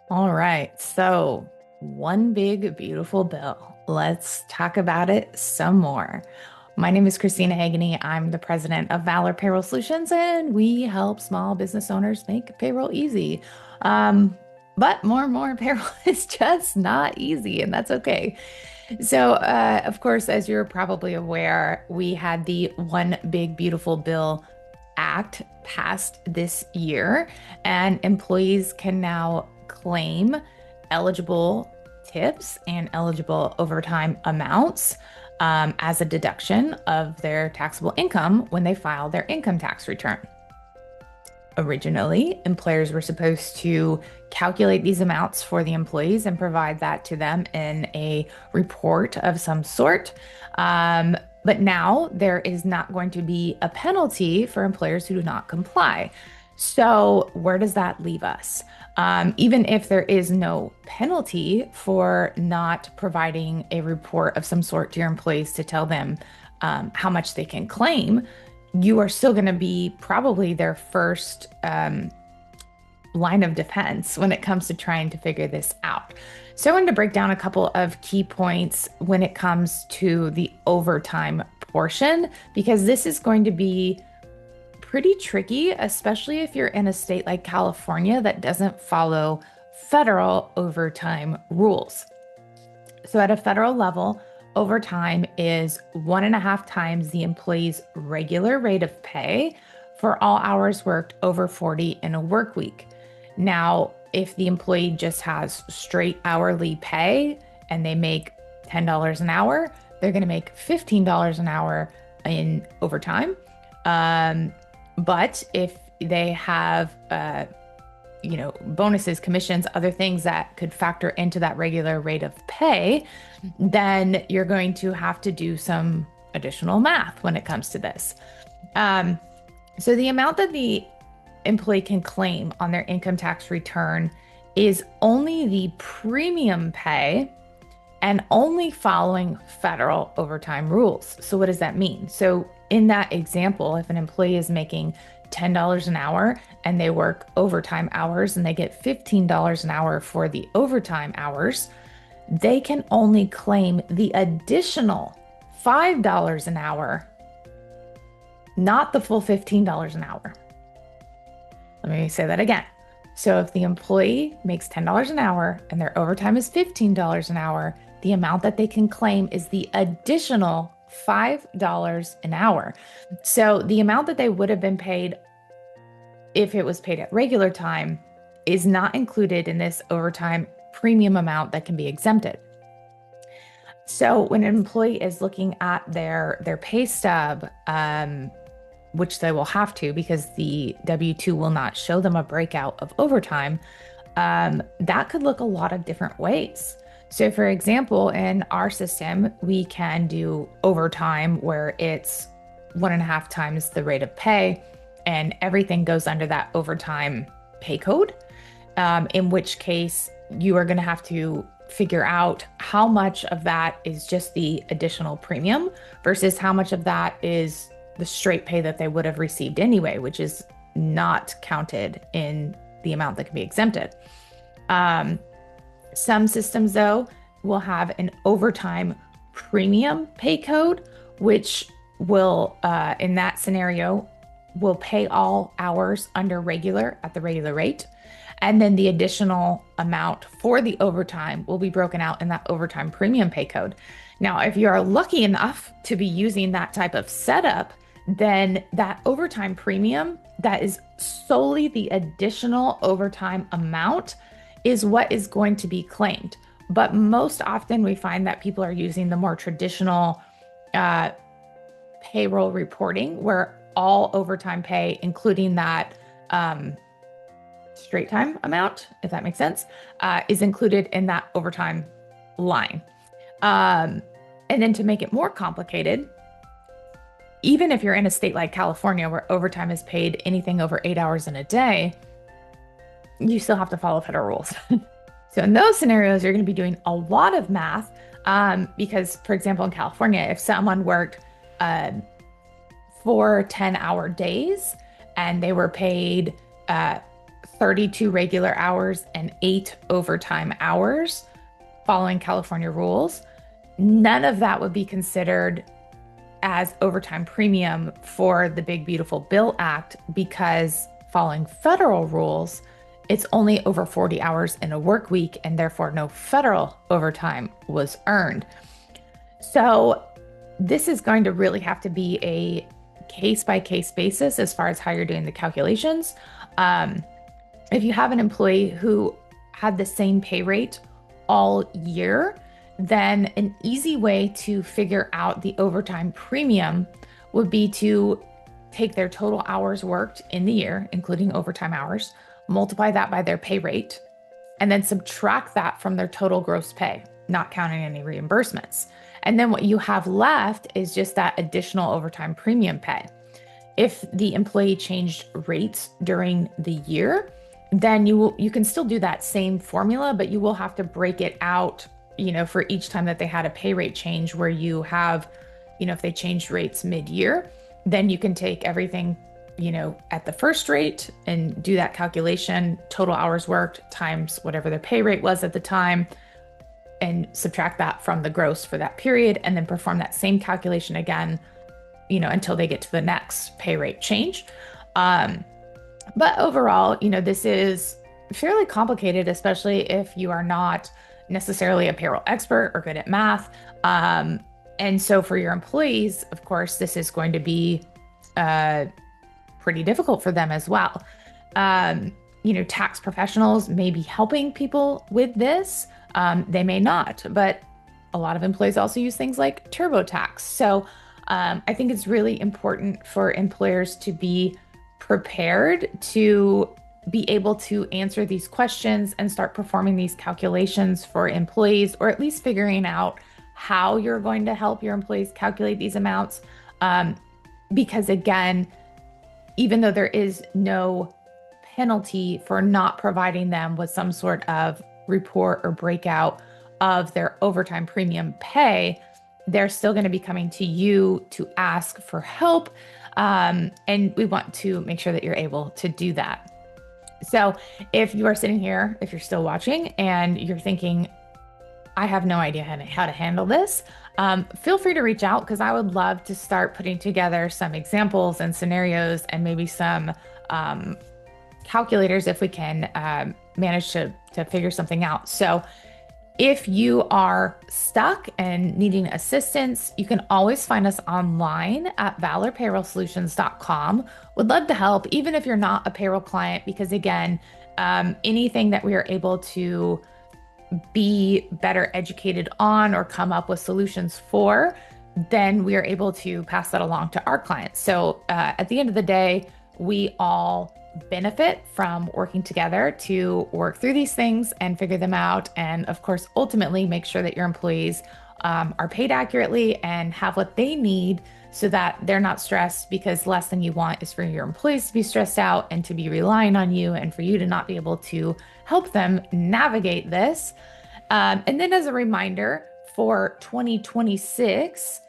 All right. So, one big, beautiful bill. Let's talk about it some more. My name is Christina Hagany. I'm the president of Valor Payroll Solutions, and we help small business owners make payroll easy. Um, but more and more, payroll is just not easy, and that's okay. So, of course, as you're probably aware, we had the One Big Beautiful Bill Act passed this year, and employees can now claim eligible tips and eligible overtime amounts as a deduction of their taxable income when they file their income tax return. Originally, employers were supposed to calculate these amounts for the employees and provide that to them in a report of some sort. But now there is not going to be a penalty for employers who do not comply. So, where does that leave us? Even if there is no penalty for not providing a report of some sort to your employees to tell them how much they can claim, you are still going to be probably their first line of defense when it comes to trying to figure this out. So I wanted to break down a couple of key points when it comes to the overtime portion, because this is going to be pretty tricky, especially if you're in a state like California that doesn't follow federal overtime rules. So at a federal level, overtime is 1.5 times the employee's regular rate of pay for all hours worked over 40 in a work week. Now, if the employee just has straight hourly pay and they make $10 an hour, they're going to make $15 an hour in overtime. But if they have, bonuses, commissions, other things that could factor into that regular rate of pay, then you're going to have to do some additional math when it comes to this. So the amount that the employee can claim on their income tax return is only the premium pay and only following federal overtime rules. So what does that mean? So in that example, if an employee is making $10 an hour and they work overtime hours and they get $15 an hour for the overtime hours, they can only claim the additional $5 an hour, not the full $15 an hour. Let me say that again. So if the employee makes $10 an hour and their overtime is $15 an hour, the amount that they can claim is the additional $5 an hour. So the amount that they would have been paid if it was paid at regular time is not included in this overtime premium amount that can be exempted. So when an employee is looking at their pay stub, which they will have to because the W-2 will not show them a breakout of overtime, that could look a lot of different ways. So for example, in our system, we can do overtime where it's 1.5 times the rate of pay and everything goes under that overtime pay code, in which case you are going to have to figure out how much of that is just the additional premium versus how much of that is the straight pay that they would have received anyway, which is not counted in the amount that can be exempted. Some systems, though, will have an overtime premium pay code, which will, in that scenario, will pay all hours under regular at the regular rate. And then the additional amount for the overtime will be broken out in that overtime premium pay code. Now, if you are lucky enough to be using that type of setup, then that overtime premium that is solely the additional overtime amount is what is going to be claimed. But most often we find that people are using the more traditional payroll reporting where all overtime pay, including that straight time amount, if that makes sense, is included in that overtime line. And then to make it more complicated, even if you're in a state like California where overtime is paid anything over 8 hours in a day, you still have to follow federal rules. So in those scenarios, you're going to be doing a lot of math because, for example, in California, if someone worked 4 10-hour days and they were paid 32 regular hours and 8 overtime hours following California rules, none of that would be considered as overtime premium for the Big Beautiful Bill Act because following federal rules, it's only over 40 hours in a work week and therefore no federal overtime was earned. So this is going to really have to be a case by case basis as far as how you're doing the calculations. If you have an employee who had the same pay rate all year, then an easy way to figure out the overtime premium would be to take their total hours worked in the year, including overtime hours, multiply that by their pay rate, and then subtract that from their total gross pay, not counting any reimbursements. And then what you have left is just that additional overtime premium pay. If the employee changed rates during the year, then you can still do that same formula, but you will have to break it out, for each time that they had a pay rate change where you have, if they changed rates mid-year, then you can take everything, at the first rate and do that calculation, total hours worked times whatever their pay rate was at the time, and subtract that from the gross for that period, and then perform that same calculation again, until they get to the next pay rate change. But overall, this is fairly complicated, especially if you are not necessarily a payroll expert or good at math. And so for your employees, of course, this is going to be pretty difficult for them as well. Tax professionals may be helping people with this. They may not, but a lot of employees also use things like TurboTax. So I think it's really important for employers to be prepared to be able to answer these questions and start performing these calculations for employees, or at least figuring out how you're going to help your employees calculate these amounts. Because again, even though there is no penalty for not providing them with some sort of report or breakout of their overtime premium pay, they're still going to be coming to you to ask for help. And we want to make sure that you're able to do that. So if you are sitting here, if you're still watching and you're thinking, I have no idea how to handle this, feel free to reach out, because I would love to start putting together some examples and scenarios and maybe some calculators if we can manage to figure something out. So if you are stuck and needing assistance, you can always find us online at valorpayrollsolutions.com. Would love to help, even if you're not a payroll client, because again, anything that we are able to be better educated on or come up with solutions for, then we are able to pass that along to our clients. So at the end of the day, we all benefit from working together to work through these things and figure them out. And of course, ultimately make sure that your employees are paid accurately and have what they need so that they're not stressed, because less than you want is for your employees to be stressed out and to be relying on you and for you to not be able to help them navigate this. And then as a reminder, for 2026,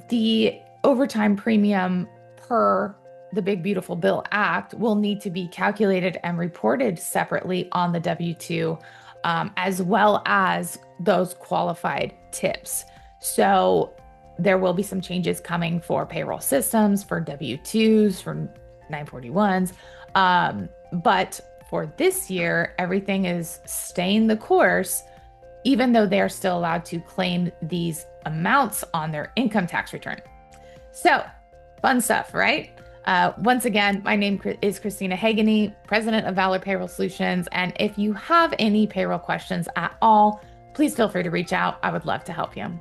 the overtime premium per the Big Beautiful Bill Act will need to be calculated and reported separately on the W-2, as well as those qualified tips. So there will be some changes coming for payroll systems, for W-2s, for 941s. But for this year, everything is staying the course, even though they're still allowed to claim these amounts on their income tax return. So fun stuff, right? Once again, my name is Christina Haganey, president of Valor Payroll Solutions. And if you have any payroll questions at all, please feel free to reach out. I would love to help you.